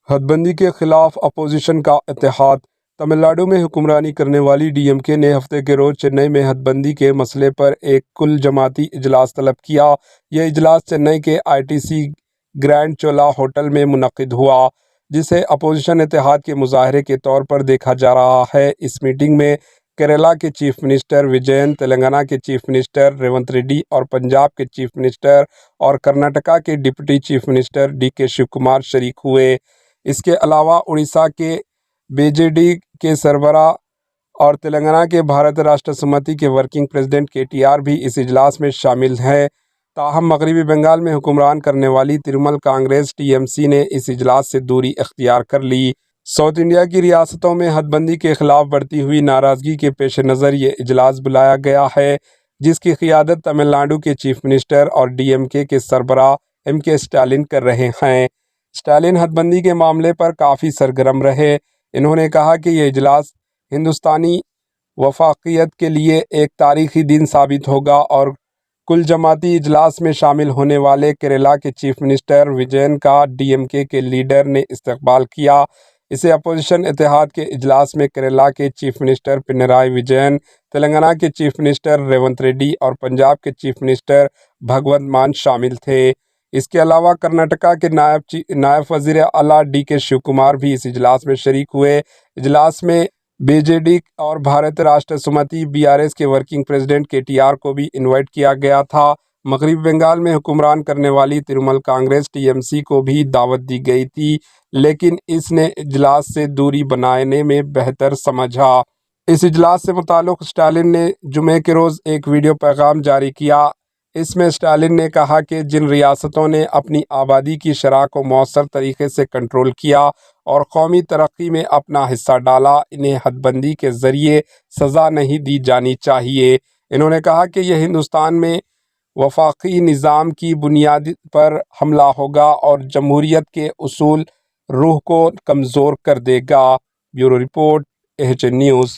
حد بندی کے خلاف اپوزیشن کا اتحاد۔ تمل ناڈو میں حکمرانی کرنے والی ڈی ایم کے نے ہفتے کے روز چنئی میں حد بندی کے مسئلے پر ایک کل جماعتی اجلاس طلب کیا۔ یہ اجلاس چنئی کے I T C Grand Chola hotel میں منعقد ہوا، جسے اپوزیشن اتحاد کے مظاہرے کے طور پر دیکھا جا رہا ہے۔ اس میٹنگ میں کیرالہ کے چیف منسٹر وجین، تلنگانہ کے چیف منسٹر ریونت ریڈی اور پنجاب کے چیف منسٹر اور کرناٹک کے ڈپٹی چیف منسٹر ڈی کے شیو کمار شریک ہوئے۔ اس کے علاوہ اڑیسہ کے بی جے ڈی کے سربراہ اور تلنگانہ کے بھارت راشٹر سمتی کے ورکنگ پریزیڈنٹ کے ٹی آر بھی اس اجلاس میں شامل ہیں۔ تاہم مغربی بنگال میں حکمران کرنے والی Trinamool Congress T M C نے اس اجلاس سے دوری اختیار کر لی۔ ساؤتھ انڈیا کی ریاستوں میں حد بندی کے خلاف بڑھتی ہوئی ناراضگی کے پیش نظر یہ اجلاس بلایا گیا ہے، جس کی قیادت تمل ناڈو کے چیف منسٹر اور ڈی ایم کے سربراہ ایم کے اسٹالن کر رہے ہیں۔ اسٹالن حد بندی کے معاملے پر کافی سرگرم رہے۔ انہوں نے کہا کہ یہ اجلاس ہندوستانی وفاقیت کے لیے ایک تاریخی دن ثابت ہوگا اور کل جماعتی اجلاس میں شامل ہونے والے کیرالہ کے چیف منسٹر وجین کا ڈی ایم کے لیڈر نے استقبال کیا۔ اسے اپوزیشن اتحاد کے اجلاس میں کیرالہ کے چیف منسٹر پنرائی وجین، تلنگانہ کے چیف منسٹر ریونت ریڈی اور پنجاب کے چیف منسٹر بھگونت مان شامل تھے۔ اس کے علاوہ کرناٹک کے نائب وزیر اعلیٰ ڈی کے شیو کمار بھی اس اجلاس میں شریک ہوئے۔ اجلاس میں بی جے ڈی اور بھارت راشٹر سمتی بی آر ایس کے ورکنگ پریزیڈنٹ کے ٹی آر کو بھی انوائٹ کیا گیا تھا۔ مغربی بنگال میں حکمران کرنے والی Trinamool Congress T M C کو بھی دعوت دی گئی تھی، لیکن اس نے اجلاس سے دوری بنانے میں بہتر سمجھا۔ اس اجلاس سے متعلق اسٹالن نے جمعے کے روز ایک ویڈیو پیغام جاری کیا۔ اس میں اسٹالن نے کہا کہ جن ریاستوں نے اپنی آبادی کی شرح کو مؤثر طریقے سے کنٹرول کیا اور قومی ترقی میں اپنا حصہ ڈالا، انہیں حد بندی کے ذریعے سزا نہیں دی جانی چاہیے۔ انہوں نے کہا کہ یہ ہندوستان میں وفاقی نظام کی بنیاد پر حملہ ہوگا اور جمہوریت کے اصول روح کو کمزور کر دے گا۔ Bureau report, H N news.